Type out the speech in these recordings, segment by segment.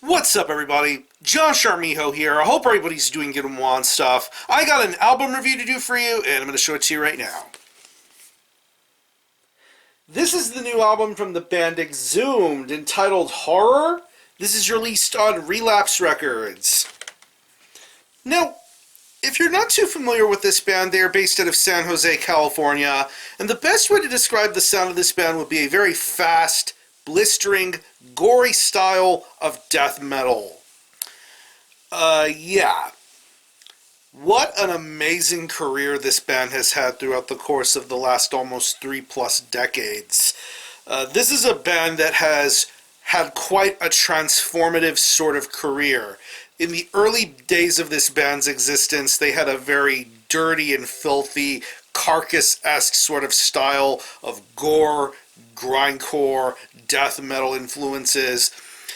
What's up, everybody? John Sharmiho here. I hope everybody's doing good and well and stuff. I got an album review to do for you, and I'm going to show it to you right now. This is the new album from the band Exhumed, entitled Horror. This is released on Relapse Records. Now, if you're not too familiar with this band, they are based out of San Jose, California, and the best way to describe the sound of this band would be a very fast, blistering, gory style of death metal. Yeah. What an amazing career this band has had throughout the course of the last almost 3+ decades. This is a band that has had quite a transformative sort of career. In the early days of this band's existence, they had a very dirty and filthy, carcass-esque sort of style of gore, grindcore, death metal influences.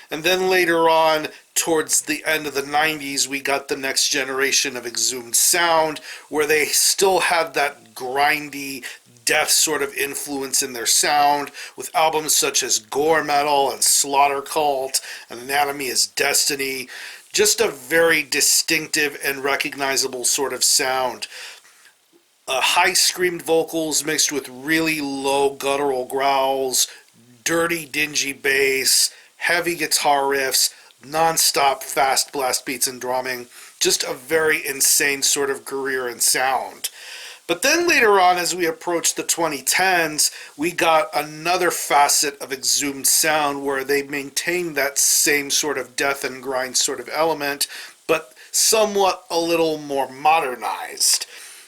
And then later on, towards the end of the 90s, we got the next generation of Exhumed sound, where they still had that grindy, death sort of influence in their sound, with albums such as Gore Metal and Slaughter Cult and Anatomy is Destiny. Just a very distinctive and recognizable sort of sound. High screamed vocals mixed with really low guttural growls, dirty, dingy bass, heavy guitar riffs, non-stop fast blast beats and drumming. Just a very insane sort of career and sound. But then later on, as we approached the 2010s, we got another facet of Exhumed sound where they maintained that same sort of death and grind sort of element, but somewhat a little more modernized.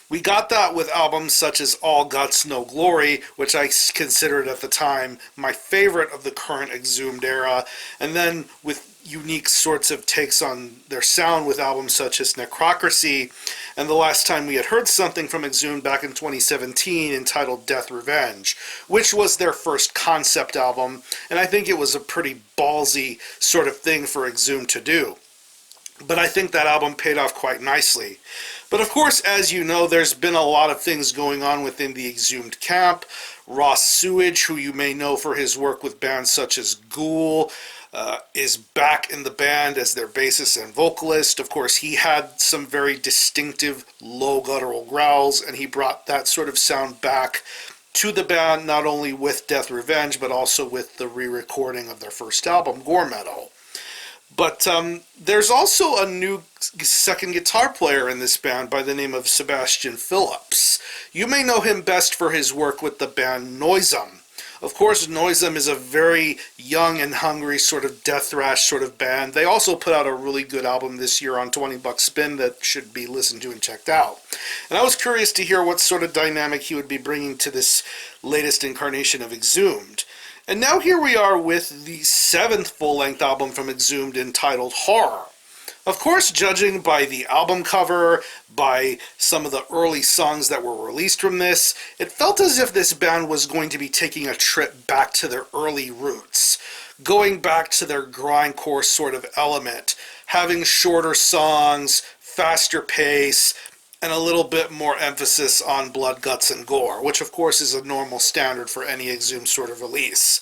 We got that with albums such as All Guts, No Glory, which I considered at the time my favorite of the current Exhumed era, and then with unique sorts of takes on their sound with albums such as Necrocracy, and the last time we had heard something from Exhumed back in 2017 entitled Death Revenge, which was their first concept album, and I think it was a pretty ballsy sort of thing for Exhumed to do. But I think that album paid off quite nicely. But of course, as you know, there's been a lot of things going on within the Exhumed camp. Ross Sewage, who you may know for his work with bands such as Ghoul, is back in the band as their bassist and vocalist. Of course, he had some very distinctive low guttural growls, and he brought that sort of sound back to the band, not only with Death Revenge, but also with the re-recording of their first album, Gore Metal. But there's also a new second guitar player in this band by the name of Sebastian Phillips. You may know him best for his work with the band Noisem. Of course, Noisem is a very young and hungry sort of death thrash sort of band. They also put out a really good album this year on 20 Bucks Spin that should be listened to and checked out. And I was curious to hear what sort of dynamic he would be bringing to this latest incarnation of Exhumed. And now here we are with the 7th full-length album from Exhumed entitled Horror. Of course, judging by the album cover, by some of the early songs that were released from this, it felt as if this band was going to be taking a trip back to their early roots, going back to their grindcore sort of element, having shorter songs, faster pace, and a little bit more emphasis on blood, guts, and gore, which of course is a normal standard for any Exhumed sort of release.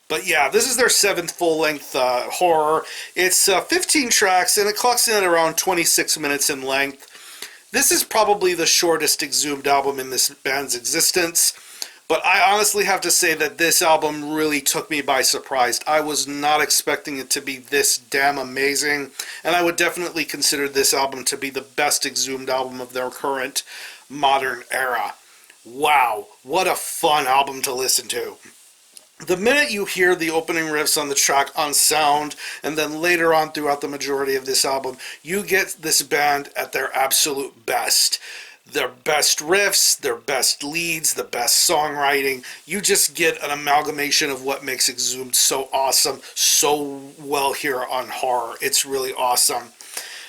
But yeah, this is their 7th full-length horror. It's 15 tracks, and it clocks in at around 26 minutes in length. This is probably the shortest Exhumed album in this band's existence, but I honestly have to say that this album really took me by surprise. I was not expecting it to be this damn amazing, and I would definitely consider this album to be the best Exhumed album of their current modern era. Wow, what a fun album to listen to. The minute you hear the opening riffs on the track on Sound, and then later on throughout the majority of this album, you get this band at their absolute best. Their best riffs, their best leads, the best songwriting. You just get an amalgamation of what makes Exhumed so awesome, so well here on Horror. It's really awesome.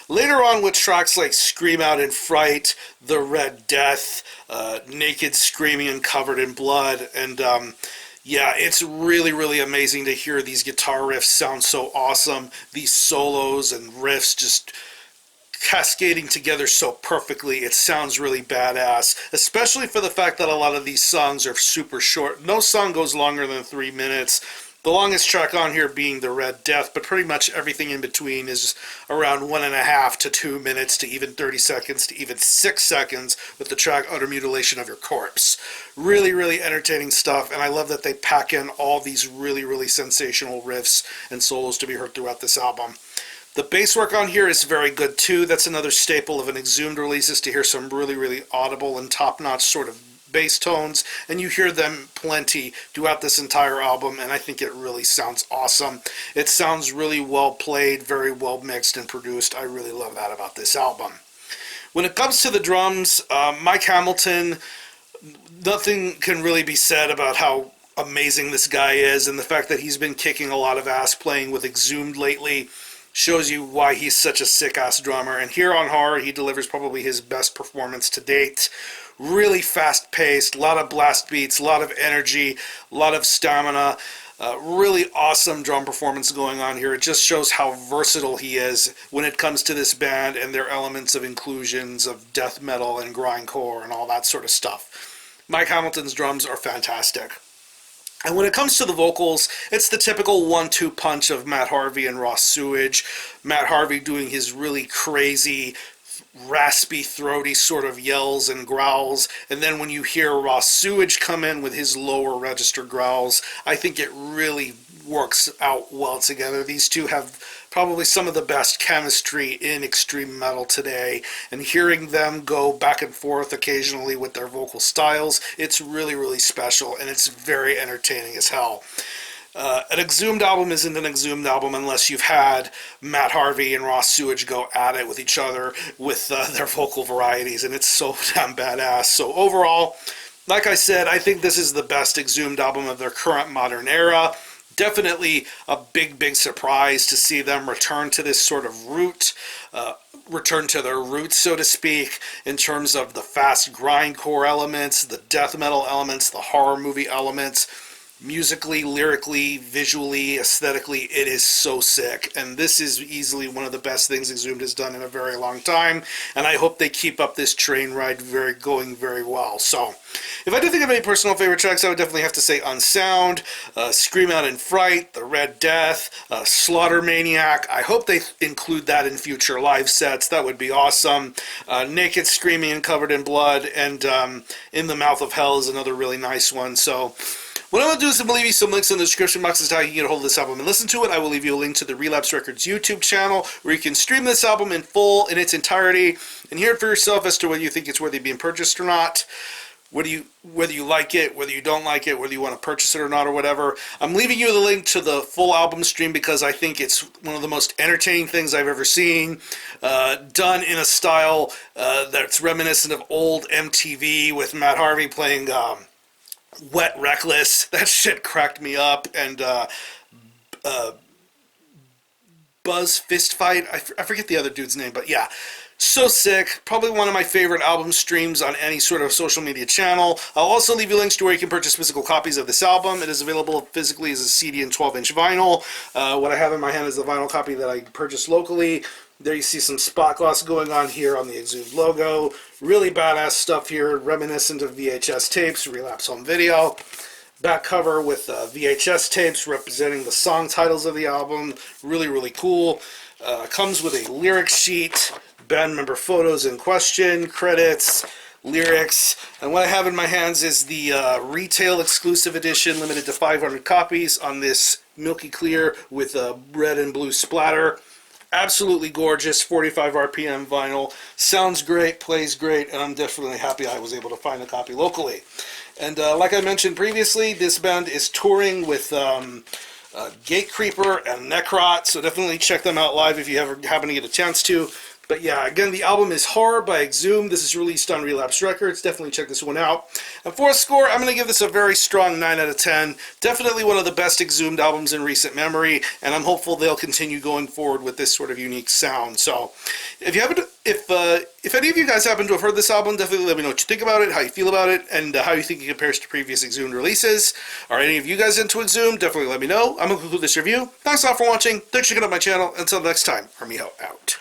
Later on with tracks like Scream Out in Fright, The Red Death, Naked Screaming and Covered in Blood, and yeah, it's really, really amazing to hear these guitar riffs sound so awesome. These solos and riffs just cascading together so perfectly. It sounds really badass, especially for the fact that a lot of these songs are super short. No song goes longer than 3 minutes. The longest track on here being The Red Death, but pretty much everything in between is around 1.5 to 2 minutes to even 30 seconds to even 6 seconds with the track Utter Mutilation of Your Corpse. Really, really entertaining stuff, and I love that they pack in all these really, really sensational riffs and solos to be heard throughout this album. The bass work on here is very good too. That's another staple of an Exhumed release, is to hear some really, really audible and top-notch sort of bass tones, and you hear them plenty throughout this entire album, and I think it really sounds awesome. It sounds really well played, very well mixed and produced. I really love that about this album. When it comes to the drums, Mike Hamilton, nothing can really be said about how amazing this guy is, and the fact that he's been kicking a lot of ass playing with Exhumed lately shows you why he's such a sick-ass drummer. And here on Horror, he delivers probably his best performance to date. Really fast-paced, a lot of blast beats, a lot of energy, a lot of stamina. Really awesome drum performance going on here. It just shows how versatile he is when it comes to this band and their elements of inclusions of death metal and grindcore and all that sort of stuff. Mike Hamilton's drums are fantastic. And when it comes to the vocals, it's the typical 1-2 punch of Matt Harvey and Ross Sewage. Matt Harvey doing his really crazy, raspy, throaty sort of yells and growls, and then when you hear Ross Sewage come in with his lower register growls, I think it really works out well together. These two have probably some of the best chemistry in extreme metal today, and hearing them go back and forth occasionally with their vocal styles, it's really, really special, and it's very entertaining as hell. An Exhumed album isn't an Exhumed album unless you've had Matt Harvey and Ross Sewage go at it with each other with their vocal varieties, and it's so damn badass. So overall, like I said, I think this is the best Exhumed album of their current modern era. Definitely a big, big surprise to see them return to this sort of return to their roots, so to speak, in terms of the fast grindcore elements, the death metal elements, the horror movie elements. Musically, lyrically, visually, aesthetically, it is so sick, and this is easily one of the best things Exhumed has done in a very long time, and I hope they keep up this train ride going very well. So, if I do think of any personal favorite tracks, I would definitely have to say Unsound, Scream Out in Fright, The Red Death, Slaughter Maniac. I hope they include that in future live sets. That would be awesome. Naked, Screaming, and Covered in Blood, and In the Mouth of Hell is another really nice one. So, what I'm going to do is I'm going to leave you some links in the description box as to how you can get a hold of this album and listen to it. I will leave you a link to the Relapse Records YouTube channel where you can stream this album in full, in its entirety, and hear it for yourself as to whether you think it's worthy of being purchased or not. Whether you like it, whether you don't like it, whether you want to purchase it or not or whatever. I'm leaving you the link to the full album stream because I think it's one of the most entertaining things I've ever seen, done in a style that's reminiscent of old MTV with Matt Harvey playing Wet Reckless. That shit cracked me up. And Buzz Fist Fight, I forget the other dude's name, but yeah, so sick. Probably one of my favorite album streams on any sort of social media channel. I'll also leave you links to where you can purchase physical copies of this album. It is available physically as a CD and 12-inch vinyl. What I have in my hand is the vinyl copy that I purchased locally. There you see some spot gloss going on here on the Exhumed logo. Really badass stuff here, reminiscent of VHS tapes, Relapse home video. Back cover with VHS tapes representing the song titles of the album. Really, really cool. Comes with a lyric sheet, band member photos in question, credits, lyrics. And what I have in my hands is the retail exclusive edition, limited to 500 copies on this milky clear with a red and blue splatter. Absolutely gorgeous, 45 RPM vinyl. Sounds great, plays great, and I'm definitely happy I was able to find a copy locally. And like I mentioned previously, this band is touring with Gatecreeper and Necrot, so definitely check them out live if you ever happen to get a chance to. But yeah, again, the album is Horror by Exhumed. This is released on Relapse Records. Definitely check this one out. And for a score, I'm going to give this a very strong 9 out of 10. Definitely one of the best Exhumed albums in recent memory, and I'm hopeful they'll continue going forward with this sort of unique sound. So, if any of you guys happen to have heard this album, definitely let me know what you think about it, how you feel about it, and how you think it compares to previous Exhumed releases. Are any of you guys into Exhumed? Definitely let me know. I'm going to conclude this review. Thanks a lot for watching. Thanks for checking out my channel. Until next time, Armijo out.